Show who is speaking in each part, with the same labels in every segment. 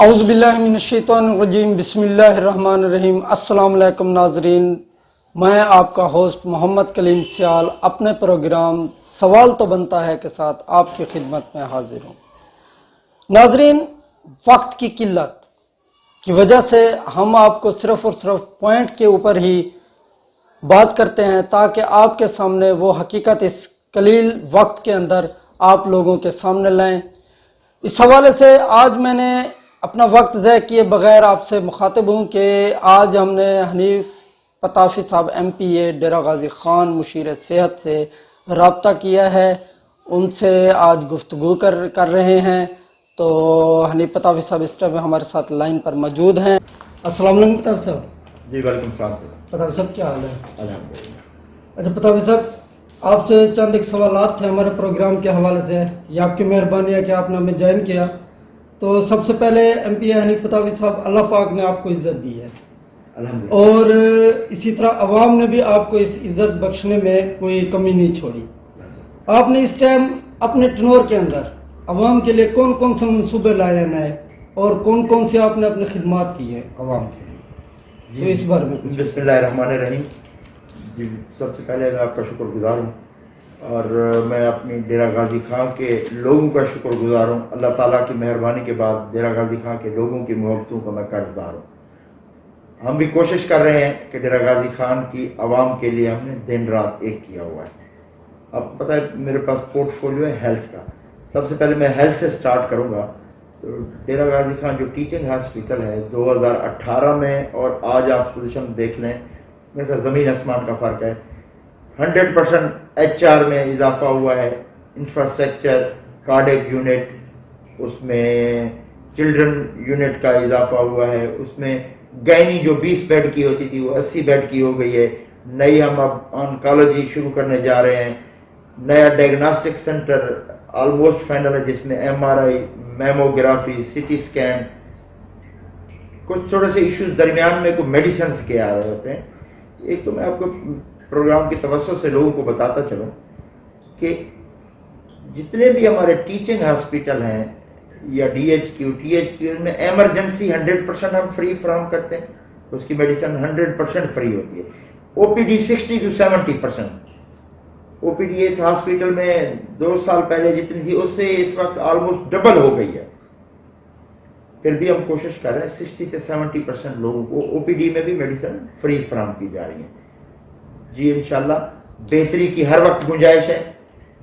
Speaker 1: اعوذ باللہ من الشیطان الرجیم بسم اللہ الرحمن الرحیم۔ السلام علیکم ناظرین، میں آپ کا ہوسٹ محمد کلیم سیال اپنے پروگرام سوال تو بنتا ہے کے ساتھ آپ کی خدمت میں حاضر ہوں۔ ناظرین، وقت کی قلت کی وجہ سے ہم آپ کو صرف اور صرف پوائنٹ کے اوپر ہی بات کرتے ہیں تاکہ آپ کے سامنے وہ حقیقت اس قلیل وقت کے اندر آپ لوگوں کے سامنے لائیں۔ اس حوالے سے آج میں نے اپنا وقت ضائع کیے بغیر آپ سے مخاطب ہوں کہ آج ہم نے حنیف پتافی صاحب MPA ڈیرہ غازی خان مشیر صحت سے رابطہ کیا ہے، ان سے آج گفتگو کر رہے ہیں۔ تو حنیف پتافی صاحب اس ٹائم ہمارے ساتھ لائن پر موجود ہیں۔ السلام علیکم پتافی صاحب۔
Speaker 2: جی وعلیکم السلام۔
Speaker 1: پتافی صاحب کیا حال ہے؟
Speaker 2: الحمدللہ۔
Speaker 1: اچھا پتافی صاحب، آپ سے چند ایک سوالات تھے ہمارے پروگرام کے حوالے سے۔ یہ آپ کی مہربانی ہے کہ آپ نے ہمیں جوائن کیا۔ تو سب سے پہلے MPA حنیف پتافی صاحب، اللہ پاک نے آپ کو عزت دی ہے
Speaker 2: الحمدللہ،
Speaker 1: اور اسی طرح عوام نے بھی آپ کو اس عزت بخشنے میں کوئی کمی نہیں چھوڑی۔ آپ نے اس ٹائم اپنے ٹنور کے اندر عوام کے لیے کون کون سے منصوبے لائے ہیں نئے، اور کون کون سے آپ نے اپنی خدمات کی ہیں عوام کے لیے، تو اس بارے میں کچھ؟
Speaker 2: بسم اللہ الرحمن الرحیم۔ جی سب سے پہلے میں آپ کا شکر گزار ہوں، اور میں اپنی ڈیرہ غازی خان کے لوگوں کا شکر گزار ہوں۔ اللہ تعالیٰ کی مہربانی کے بعد ڈیرہ غازی خان کے لوگوں کی محبتوں کا میں قرضدار ہوں۔ ہم بھی کوشش کر رہے ہیں کہ ڈیرہ غازی خان کی عوام کے لیے ہم نے دن رات ایک کیا ہوا ہے۔ اب پتہ ہے میرے پاس پورٹ فولیو ہے ہیلتھ کا۔ سب سے پہلے میں ہیلتھ سے سٹارٹ کروں گا۔ تو ڈیرہ غازی خان جو ٹیچنگ ہاسپٹل ہے 2018 میں اور آج آپ پوزیشن دیکھ لیں، میرے خیال زمین آسمان کا فرق ہے۔ 100% HR میں اضافہ ہوا ہے، انفراسٹرکچر، کارڈیک یونٹ، اس میں چلڈرن یونٹ کا اضافہ ہوا ہے، اس میں گینی جو 20 بیڈ کی ہوتی تھی وہ 80 بیڈ کی ہو گئی ہے۔ نئی ہم اب آنکالوجی شروع کرنے جا رہے ہیں۔ نیا ڈائگناسٹک سینٹر آلموسٹ فائنل ہے، جس میں MRI، میموگرافی، CT اسکین، کچھ تھوڑے سے ایشوز درمیان میں کوئی میڈیسنس کے آ رہے ہوتے ہیں۔ ایک تو میں آپ کو پروگرام کی توسط سے لوگوں کو بتاتا چلوں کہ جتنے بھی ہمارے ٹیچنگ ہاسپٹل ہیں یا THQ میں ایمرجنسی 100% ہم فری فراہم کرتے ہیں، اس کی میڈیسن 100% فری ہوتی ہے۔ OPD 60 to 70%۔ OPD us hospital میں 2 سال پہلے جتنی تھی اس سے اس وقت آلموسٹ ڈبل ہو گئی ہے۔ پھر بھی ہم کوشش کر رہے ہیں 60 سے 70% لوگوں کو OPD میں بھی میڈیسن فری فراہم کی جا رہی ہے۔ جی انشاءاللہ بہتری کی ہر وقت گنجائش ہے۔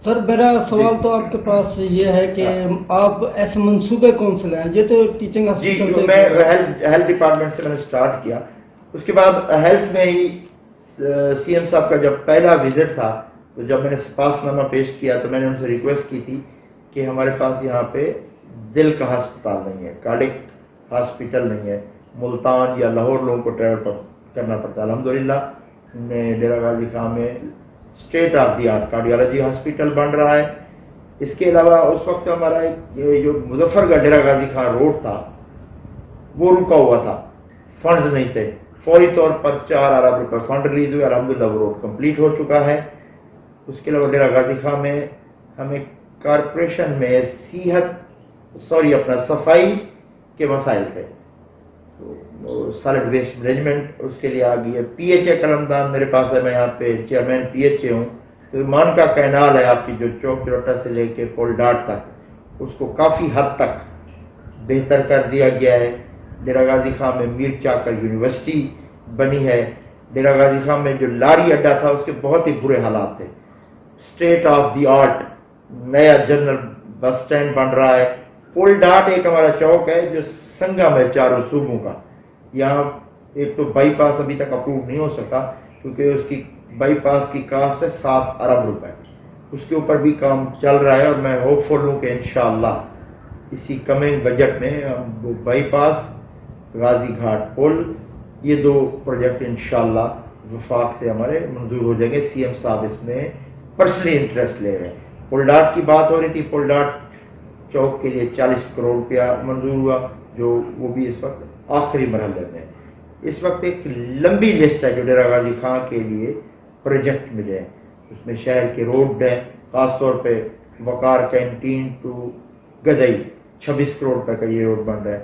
Speaker 1: سر میرا سوال تو آپ کے پاس یہ ہے کہ آپ ایسے منصوبے کون سے لائیں؟ یہ تو ٹیچنگ ہاسپٹل
Speaker 2: جی میں ہیلتھ ڈپارٹمنٹ سے میں نے سٹارٹ کیا۔ اس کے بعد ہیلتھ میں ہی CM صاحب کا جب پہلا وزٹ تھا تو جب میں نے سپاس نامہ پیش کیا تو میں نے ان سے ریکویسٹ کی تھی کہ ہمارے پاس یہاں پہ دل کا ہسپتال نہیں ہے، کارڈک ہاسپٹل نہیں ہے، ملتان یا لاہور لوگوں کو ٹریول کرنا پڑتا ہے۔ الحمدللہ ڈیرہ غازی خان میں state of the art cardiology hospital بن رہا ہے۔ اس کے علاوہ اس وقت ہمارا جو مظفر گڑھ ڈیرہ غازی خان روڈ تھا وہ رکا ہوا تھا، فنڈز نہیں تھے۔ فوری طور پر 4 ارب روپے فنڈ ریلیز ہوئے، الحمدللہ وہ روڈ کمپلیٹ ہو چکا ہے۔ اس کے علاوہ ڈیرہ غازی خان میں ہمیں کارپوریشن میں صفائی کے مسائل تھے، سالڈ ویسٹ مینجمنٹ اس کے لیے آ گئی ہے۔ PHA قلمدان میرے پاس ہے، میں یہاں پہ چیئرمین PHA ہوں۔ تو مان کا کینال ہے آپ کی جو چوک چروٹا سے لے کے پول ڈاٹ تک، اس کو کافی حد تک بہتر کر دیا گیا ہے۔ ڈیرہ غازی خان میں میر چاکر یونیورسٹی بنی ہے۔ ڈیرہ غازی خان میں جو لاری اڈا تھا اس کے بہت ہی برے حالات تھے۔ اسٹیٹ آف دی آرٹ نیا جنرل بس سٹینڈ بن رہا ہے۔ پول ڈاٹ ایک ہمارا چوک ہے جو سنگم ہے چاروں صوبوں کا۔ یہاں ایک تو بائی پاس ابھی تک اپروو نہیں ہو سکا کیونکہ اس کی بائی پاس کی کاسٹ ہے 7 ارب روپے۔ اس کے اوپر بھی کام چل رہا ہے اور میں ہوپ فل ہوں کہ انشاءاللہ اسی کمنگ بجٹ میں ہم بائی پاس، غازی گھاٹ پل، یہ 2 پروجیکٹ انشاءاللہ وفاق سے ہمارے منظور ہو جائیں گے۔ CM صاحب اس میں پرسنلی انٹرسٹ لے رہے ہیں۔ پل ڈاٹ کی بات ہو رہی تھی، پل ڈاٹ چوک کے لیے 40 کروڑ روپیہ منظور ہوا، جو وہ بھی اس وقت آخری مرحلے میں۔ اس وقت ایک لمبی لسٹ ہے جو ڈیرہ غازی خان کے لیے پروجیکٹ ملے ہیں، اس میں شہر کے روڈ ہیں، خاص طور پہ وقار کینٹین ٹو گدئی 26 کروڑ روپے کا یہ روڈ بن رہا ہے۔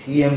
Speaker 2: CM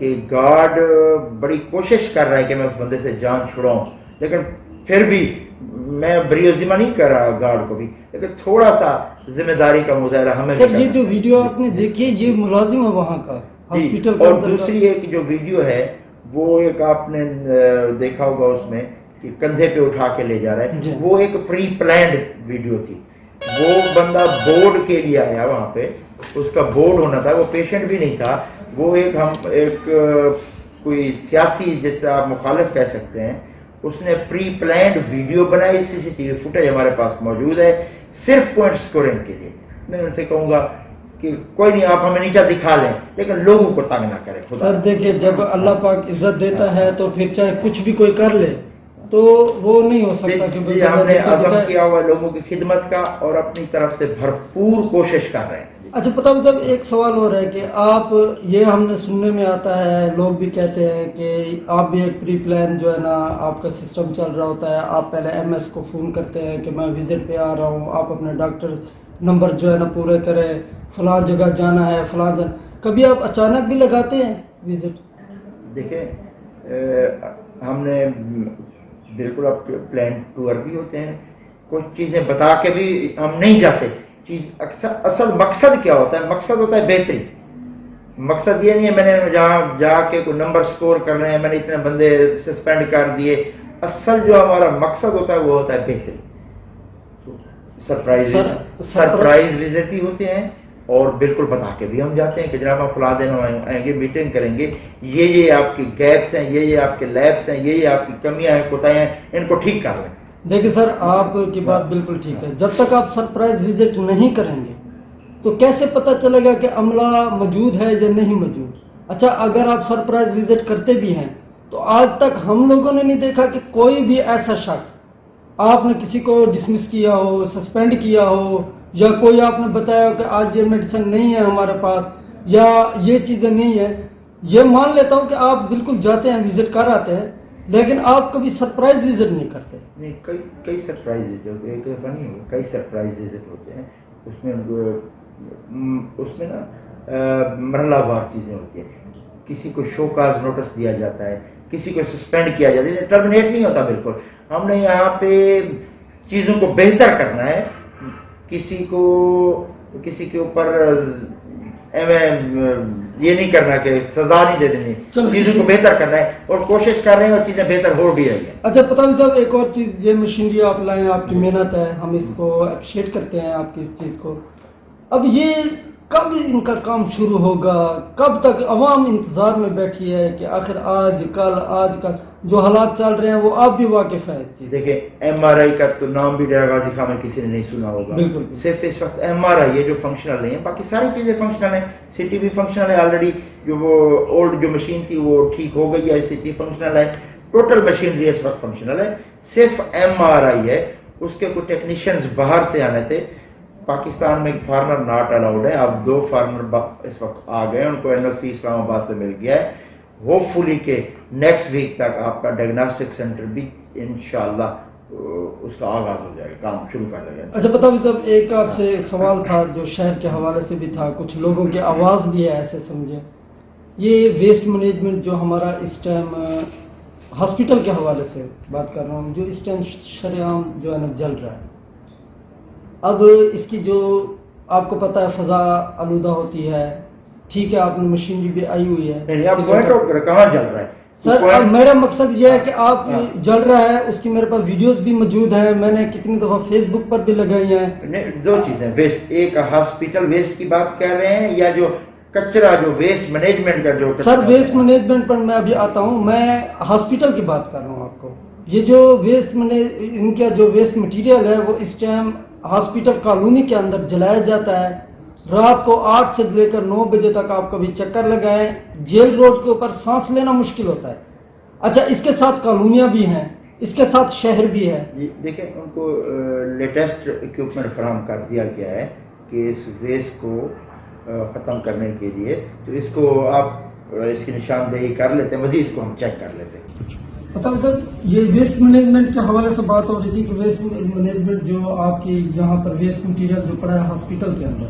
Speaker 2: کہ گارڈ بڑی کوشش کر رہا ہے کہ میں اس بندے سے جان چھڑاؤں، لیکن پھر بھی میں بری ذمہ نہیں کر رہا گارڈ کو بھی، لیکن تھوڑا سا ذمہ داری کا مظاہرہ ہمیں بھی
Speaker 1: سر یہ جو ویڈیو آپ نے دیکھی ہے یہ ملازم ہے وہاں کا ہاسپٹل کا،
Speaker 2: اور دوسری ایک جو ویڈیو ہے وہ ایک آپ نے دیکھا ہوگا اس میں کہ کندھے پہ اٹھا کے لے جا رہا ہے، وہ ایک پری پلانڈ ویڈیو تھی. وہ بندہ بورڈ کے لیے آیا وہاں پہ، اس کا بورڈ ہونا تھا، وہ پیشنٹ بھی نہیں تھا، وہ ایک کوئی سیاسی جس سے آپ مخالف کہہ سکتے ہیں، اس نے پری پلانڈ ویڈیو بنائی. CCTV فوٹیج ہمارے پاس موجود ہے صرف پوائنٹ اسکورنگ کے لیے. میں ان سے کہوں گا کہ کوئی نہیں، آپ ہمیں نیچا دکھا لیں لیکن لوگوں کو تنگ نہ کریں.
Speaker 1: سر دیکھیں جب اللہ پاک عزت دیتا ہے تو پھر چاہے کچھ بھی کوئی کر لے تو وہ نہیں ہو سکتا کہ
Speaker 2: ہم نے عزم کیا ہوا لوگوں کی خدمت کا اور اپنی طرف سے بھرپور کوشش کر رہے ہیں.
Speaker 1: اچھا پتا صاحب ایک سوال ہو رہا ہے کہ آپ یہ ہم نے سننے میں آتا ہے، لوگ بھی کہتے ہیں کہ آپ بھی ایک پری پلان جو ہے نا آپ کا سسٹم چل رہا ہوتا ہے، آپ پہلے MS کو فون کرتے ہیں کہ میں وزٹ پہ آ رہا ہوں، آپ اپنے ڈاکٹر نمبر جو ہے نا پورے کریں، فلاں جگہ جانا ہے فلاں جگہ. کبھی آپ اچانک بھی لگاتے ہیں وزٹ؟
Speaker 2: دیکھیں ہم نے بالکل اب پلان ٹور بھی ہوتے ہیں، کچھ چیزیں بتا کے بھی ہم نہیں جاتے. اصل مقصد کیا ہوتا ہے؟ مقصد ہوتا ہے بہتری. مقصد یہ نہیں ہے میں نے جہاں جا کے کوئی نمبر سکور کر رہے ہیں، میں نے اتنے بندے سسپینڈ کر دیے. اصل جو ہمارا مقصد ہوتا ہے وہ ہوتا ہے بہتری. سرپرائز وزٹ بھی ہوتے ہیں اور بالکل بتا کے بھی ہم جاتے ہیں کہ جناب آپ فلاں دن آئیں گے، میٹنگ کریں گے، یہ آپ کی گیپس ہیں، یہ آپ کے لیبس ہیں، یہ آپ کی کمیاں ہیں، کوتاہیاں ہیں، ان کو ٹھیک کر لیں.
Speaker 1: دیکھیں سر آپ کی بات بالکل ٹھیک ہے، جب تک آپ سرپرائز وزٹ نہیں کریں گے تو کیسے پتہ چلے گا کہ عملہ موجود ہے یا نہیں موجود؟ اچھا اگر آپ سرپرائز وزٹ کرتے بھی ہیں تو آج تک ہم لوگوں نے نہیں دیکھا کہ کوئی بھی ایسا شخص آپ نے کسی کو ڈسمس کیا ہو، سسپینڈ کیا ہو، یا کوئی آپ نے بتایا ہو کہ آج یہ میڈیسن نہیں ہے ہمارے پاس یا یہ چیزیں نہیں ہیں. یہ مان لیتا ہوں کہ آپ بالکل جاتے ہیں وزٹ کر آتے ہیں، لیکن آپ کبھی سرپرائز وزٹ نہیں کرتے.
Speaker 2: نہیں، کئی سرپرائز وزٹ ہوتے ہیں، ایک دفعہ نہیں ہوگا، کئی سرپرائز وزٹ ہوتے ہیں. اس میں نا مرحلہ وار چیزیں ہوتی ہیں. کسی کو شو کاز نوٹس دیا جاتا ہے، کسی کو سسپینڈ کیا جاتا ہے، ٹرمینیٹ نہیں ہوتا بالکل. ہم نے یہاں پہ چیزوں کو بہتر کرنا ہے، کسی کے اوپر یہ نہیں کرنا کہ سزا نہیں دے دینی، چیزوں کو بہتر کرنا ہے اور کوشش کر رہے ہیں اور چیزیں بہتر ہو بھی رہی ہیں.
Speaker 1: اچھا پتا نہیں صاحب ایک اور چیز، یہ مشینری آپ لائیں، آپ کی محنت ہے، ہم اس کو اپریشیٹ کرتے ہیں آپ کی اس چیز کو. اب یہ کب ان کا کام شروع ہوگا؟ کب تک عوام انتظار میں بیٹھی ہے کہ آخر آج کل جو حالات چل رہے ہیں وہ آپ بھی واقف ہیں اس چیز؟
Speaker 2: دیکھیں MRI کا تو نام بھی ڈیرا غازی خان میں کسی نے نہیں سنا ہوگا.
Speaker 1: بالکل
Speaker 2: صرف اس وقت MRI یہ جو فنکشنل نہیں ہے، باقی ساری چیزیں فنکشنل ہیں. CT بھی فنکشنل ہے آلریڈی، جو وہ اولڈ جو مشین تھی وہ ٹھیک ہو گئی ہے، CT فنکشنل ہے. ٹوٹل مشینری اس وقت فنکشنل ہے. صرف MRI ہے، اس کے کچھ ٹیکنیشینز باہر سے آنے تھے. پاکستان میں فارمر ناٹ الاؤڈ ہے. اب 2 فارمر اس وقت آ گئے، ان کو NOC اسلام آباد سے مل گیا ہے. ہوپ فلی کہ نیکسٹ ویک تک آپ کا ڈائگنوسٹک سینٹر بھی انشاءاللہ اس کا آغاز ہو جائے گا، کام شروع کر دیا جائے.
Speaker 1: اچھا پتا بھی صاحب ایک آپ سے سوال تھا جو شہر کے حوالے سے بھی تھا، کچھ لوگوں کی آواز بھی ہے ایسے سمجھے، یہ ویسٹ مینجمنٹ جو ہمارا اس ٹائم ہاسپٹل کے حوالے سے بات کر رہا ہوں، جو اس ٹائم شریعام جو ہے نا جل رہا ہے. اب اس کی جو آپ کو پتہ ہے فضا آلودہ ہوتی ہے، ٹھیک ہے آپ نے مشینری بھی آئی ہوئی ہے،
Speaker 2: آپ پوائنٹ آؤٹ کریں کہاں جل رہا ہے
Speaker 1: سر. اب میرا مقصد یہ ہے کہ آپ جل رہا ہے، اس کی میرے پاس ویڈیوز بھی موجود ہیں، میں نے کتنی دفعہ فیس بک پر بھی لگائی ہیں.
Speaker 2: 2 چیزیں، ویسٹ، ایک ہاسپٹل ویسٹ کی بات کر رہے ہیں یا جو کچرا جو ویسٹ مینجمنٹ کا جو
Speaker 1: سر ویسٹ مینجمنٹ پر میں ابھی آتا ہوں، میں ہاسپٹل کی بات کر رہا ہوں آپ کو. یہ جو ویسٹ ان کا جو ویسٹ مٹیریل ہے وہ اس ٹائم ہاسپٹل کالونی کے اندر جلایا جاتا ہے. رات کو 8 سے لے کر 9 بجے تک آپ کبھی چکر لگائیں، جیل روڈ کے اوپر سانس لینا مشکل ہوتا ہے. اچھا اس کے ساتھ کالونیاں بھی ہیں، اس کے ساتھ شہر بھی ہے.
Speaker 2: دیکھیں ان کو لیٹسٹ اکوپمنٹ فراہم کر دیا گیا ہے کہ اس ویسٹ کو ختم کرنے کے لیے، تو اس کو آپ اس کی نشاندہی کر لیتے ہیں، مزید اس کو ہم چیک کر لیتے ہیں.
Speaker 1: پتا سر یہ ویسٹ مینجمنٹ کے حوالے سے بات ہو رہی تھی کہ ویسٹ مینجمنٹ جو آپ کی یہاں پر ویسٹ مٹیریل جو پڑا ہے ہاسپٹل کے اندر،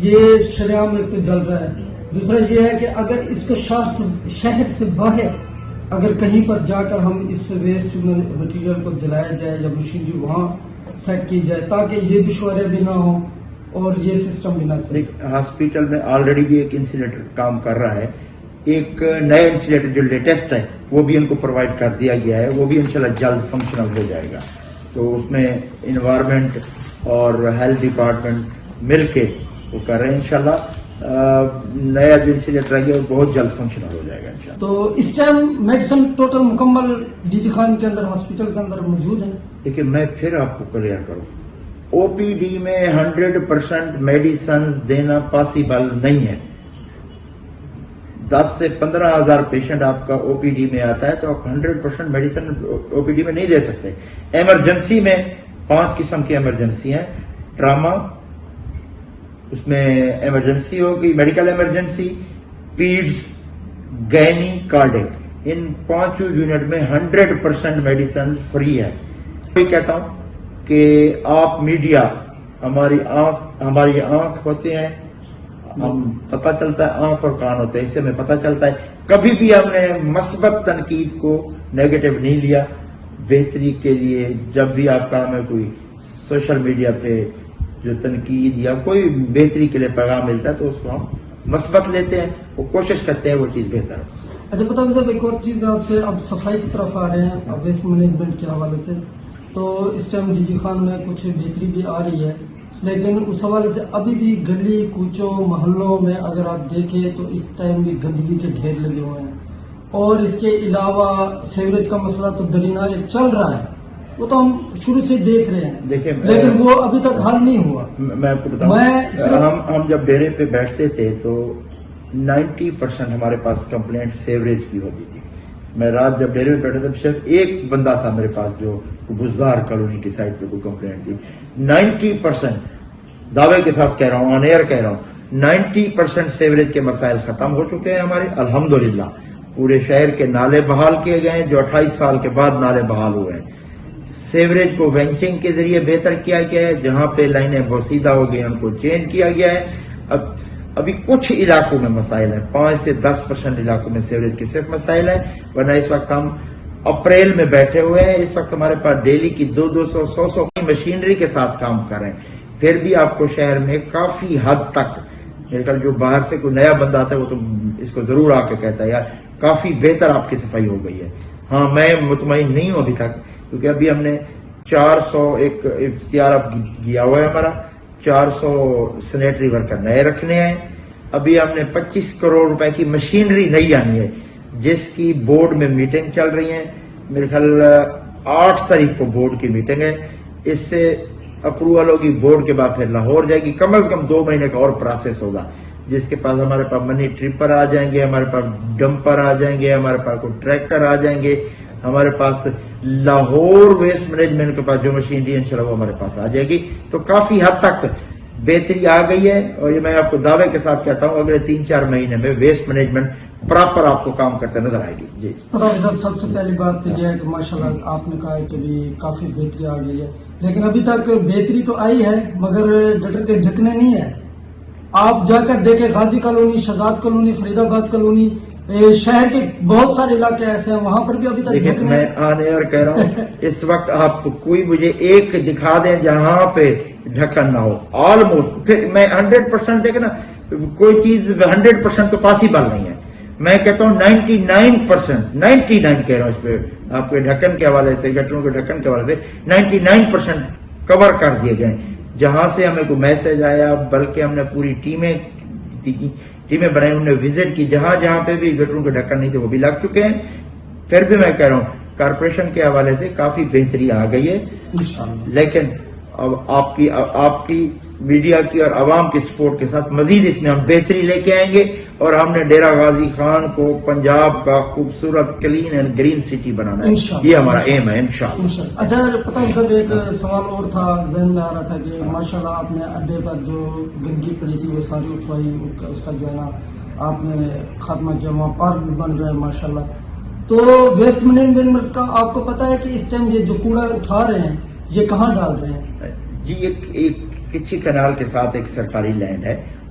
Speaker 1: یہ شریعام ایک تو جل رہا ہے، دوسرا یہ ہے کہ اگر اس کو شہر سے باہر اگر کہیں پر جا کر ہم اس ویسٹ مٹیریل کو جلایا جائے یا مشینری وہاں سیٹ کی جائے تاکہ یہ دشواریاں بھی نہ ہوں اور یہ سسٹم بھی نہ چلے.
Speaker 2: ہاسپٹل میں آلریڈی بھی ایک انسینیٹر کام کر رہا ہے. ایک نیا انسینیٹر جو لیٹسٹ ہے وہ بھی ان کو پرووائڈ کر دیا گیا ہے. وہ بھی انشاءاللہ جلد فنکشنل ہو جائے گا. تو اس میں انوائرمنٹ اور ہیلتھ ڈپارٹمنٹ مل کے وہ کر رہے ہیں. انشاءاللہ نیا جو انسینیٹر ہے وہ بہت جلد فنکشنل ہو جائے گا انشاءاللہ.
Speaker 1: تو اس ٹائم میڈیسن ٹوٹل مکمل ڈی جی خان کے اندر ہاسپٹل کے اندر موجود ہے.
Speaker 2: دیکھیے میں پھر آپ کو کلیئر کروں, او پی ڈی میں 100% میڈیسن دینا پاسبل نہیں ہے. 10 سے 15 ہزار پیشنٹ آپ کا او پی ڈی میں آتا ہے تو آپ 100% میڈیسن او پی ڈی میں نہیں دے سکتے. ایمرجنسی میں 5 قسم کی ایمرجنسی ہیں. ٹراما, اس میں ایمرجنسی ہوگی, میڈیکل ایمرجنسی, پیڈز, گینی, کارڈک. ان 5 یونٹ میں 100% میڈیسن فری ہے. میں کہتا ہوں کہ آپ میڈیا ہماری آنکھ ہوتے ہیں, ہم پتہ چلتا ہے, آنکھ اور کان ہوتے ہیں, اس سے ہمیں پتہ چلتا ہے. کبھی بھی ہم نے مثبت تنقید کو نیگیٹو نہیں لیا. بہتری کے لیے جب بھی آپ کا ہمیں کوئی سوشل میڈیا پہ جو تنقید یا کوئی بہتری کے لیے پیغام ملتا ہے تو اس کو ہم مثبت لیتے ہیں, وہ کوشش کرتے ہیں وہ چیز بہتر ہو.
Speaker 1: اچھا بتا صاحب, ایک اور چیز آپ سے, اب صفائی کی طرف آ رہے ہیں, اب ویسٹ مینجمنٹ کے حوالے سے, تو اس ٹائم ڈی جی خان میں کچھ بہتری بھی آ رہی ہے, لیکن اس حوالے سے ابھی بھی گلی کوچوں محلوں میں اگر آپ دیکھیں تو اس ٹائم بھی گندگی کے ڈھیر لگے ہوئے ہیں. اور اس کے علاوہ سیوریج کا مسئلہ تو درینارے چل رہا ہے, وہ تو ہم شروع سے دیکھ رہے ہیں, لیکن وہ ابھی تک حل نہیں ہوا.
Speaker 2: میں آپ کو بتاؤں, ہم جب ڈیرے پہ بیٹھتے تھے تو 90% ہمارے پاس کمپلینٹ سیوریج کی ہوتی تھی. میں رات جب ڈیرے پہ بیٹھا تھا صرف ایک بندہ تھا میرے پاس جو بزدار کالونی کی سائڈ پہ کوئی کمپلینٹ تھی. 90% دعوے کے ساتھ کہہ رہا ہوں, آن ایئر کہہ رہا ہوں, 90% سیوریج کے مسائل ختم ہو چکے ہیں ہمارے الحمدللہ. پورے شہر کے نالے بحال کیے گئے ہیں جو 28 سال کے بعد نالے بحال ہوئے ہیں. سیوریج کو وینچنگ کے ذریعے بہتر کیا گیا ہے, جہاں پہ لائنیں بوسیدہ ہو گئی ہیں ان کو چینج کیا گیا ہے. ابھی کچھ علاقوں میں مسائل ہیں, 5 سے 10% علاقوں میں سیوریج کے صرف مسائل ہیں, ورنہ اس وقت ہم اپریل میں بیٹھے ہوئے ہیں. اس وقت ہمارے پاس ڈیلی کی 200 100 کی مشینری کے ساتھ کام کر رہے ہیں. پھر بھی آپ کو شہر میں کافی حد تک, میرے خیال جو باہر سے کوئی نیا بندہ آتا ہے وہ تو اس کو ضرور آ کے کہتا ہے یار کافی بہتر آپ کی صفائی ہو گئی ہے. ہاں میں مطمئن نہیں ہوں ابھی تک, کیونکہ ابھی ہم نے 400 ایک اختیار اب گیا ہوا ہے ہمارا, 400 سینیٹری ورکر نئے رکھنے ہیں. ابھی ہم نے 25 کروڑ روپے کی مشینری نئی آنی ہے جس کی بورڈ میں میٹنگ چل رہی ہے. میرے خیال 8 تاریخ کو بورڈ کی میٹنگ ہے. اس سے اپروول ہوگی, بورڈ کے بعد پھر لاہور جائے گی. کم از کم 2 مہینے کا اور پروسیس ہوگا جس کے پاس ہمارے پاس منی ٹرپر آ جائیں گے, ہمارے پاس ڈمپر آ جائیں گے, ہمارے پاس کوئی ٹریکٹر آ جائیں گے, ہمارے پاس لاہور ویسٹ مینجمنٹ کے پاس جو مشینری انشاءاللہ وہ ہمارے پاس آ جائے گی. تو کافی حد تک بہتری آ گئی ہے, اور یہ میں آپ کو دعوے کے ساتھ کہتا ہوں اگلے 3-4 مہینے میں ویسٹ مینجمنٹ پراپر آپ کو کام کرتے نظر آئے گی. جی
Speaker 1: صاحب, سب سے پہلی بات تو یہ ہے کہ ماشاءاللہ آپ نے کہا ہے کہ بھی کافی بہتری آ گئی ہے, لیکن ابھی تک بہتری تو آئی ہے مگر گٹر کے ڈھکنے نہیں ہے. آپ جا کر دیکھیں غازی کالونی, شہزاد کالونی, فرید آباد کالونی, شہر کے بہت سارے علاقے ایسے ہیں وہاں پر بھی ابھی تک
Speaker 2: میں آن ایئر کہہ رہا ہوں اس وقت آپ کوئی مجھے ایک دکھا دیں جہاں پہ ڈھکن نہ ہو. آلموسٹ پھر میں 100% دیکھیں نا, کوئی چیز 100% تو پاسبل نہیں ہے. میں کہتا ہوں 99%, 99 کہہ رہا ہوں اس پہ آپ کے ڈھکن کے حوالے سے, گٹروں کے ڈھکن کے حوالے سے 99% کور کر دیے گئے. جہاں سے ہمیں کوئی میسج آیا, بلکہ ہم نے پوری ٹیمیں بنائی, انہوں نے وزٹ کی, جہاں جہاں پہ بھی گٹروں کے ڈھکن نہیں تھے وہ بھی لگ چکے ہیں. پھر بھی میں کہہ رہا ہوں کارپوریشن کے حوالے سے کافی بہتری آ گئی ہے, لیکن اب آپ کی میڈیا کی اور عوام کی سپورٹ کے ساتھ مزید اس میں ہم بہتری لے کے آئیں گے, اور ہم نے ڈیرہ غازی خان کو پنجاب کا خوبصورت کلین اینڈ گرین سٹی بنانا ہے. یہ ہمارا ایم ہے انشاءاللہ.
Speaker 1: اچھا پتہ صاحب, ایک سوال اور تھا ذہن میں آ رہا تھا کہ ماشاءاللہ آپ نے اڈے پر جو گندگی پڑی تھی وہ ساری اٹھوائی, اس کا جو ہے نا آپ نے خاتمہ کیا, وہاں پارک بھی بن رہا ہے ماشاءاللہ. تو ویسٹ مینجمنٹ کا آپ کو پتا ہے کہ اس ٹائم یہ جو کوڑا اٹھا رہے ہیں یہ کہاں ڈال رہے ہیں؟
Speaker 2: جی ایک کچی کنال کے ساتھ ایک سرکاری لینڈ ہے,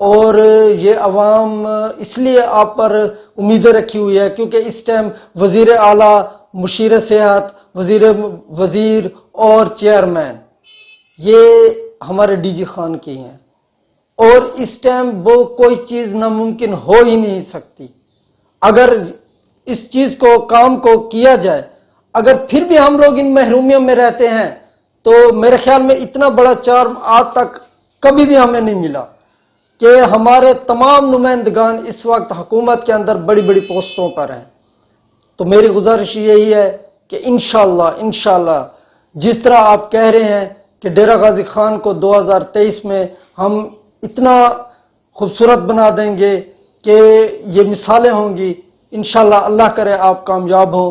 Speaker 1: اور یہ عوام اس لیے آپ پر امیدیں رکھی ہوئی ہے کیونکہ اس ٹائم وزیر اعلیٰ، مشیر صحت، وزیر اور چیئرمین یہ ہمارے ڈی جی خان کی ہیں، اور اس ٹائم وہ کوئی چیز ناممکن ہو ہی نہیں سکتی۔ اگر اس چیز کو، کام کو کیا جائے، اگر پھر بھی ہم لوگ ان محرومیوں میں رہتے ہیں تو میرے خیال میں اتنا بڑا چارم آج تک کبھی بھی ہمیں نہیں ملا کہ ہمارے تمام نمائندگان اس وقت حکومت کے اندر بڑی بڑی پوسٹوں پر ہیں۔ تو میری گزارش یہی ہے کہ انشاءاللہ جس طرح آپ کہہ رہے ہیں کہ ڈیرہ غازی خان کو 2023 میں ہم اتنا خوبصورت بنا دیں گے کہ یہ مثالیں ہوں گی، انشاءاللہ اللہ کرے آپ کامیاب ہوں۔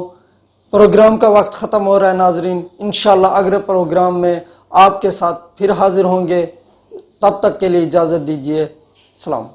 Speaker 1: پروگرام کا وقت ختم ہو رہا ہے ناظرین، انشاءاللہ اگلے پروگرام میں آپ کے ساتھ پھر حاضر ہوں گے، تب تک کے لیے اجازت دیجیے، سلام۔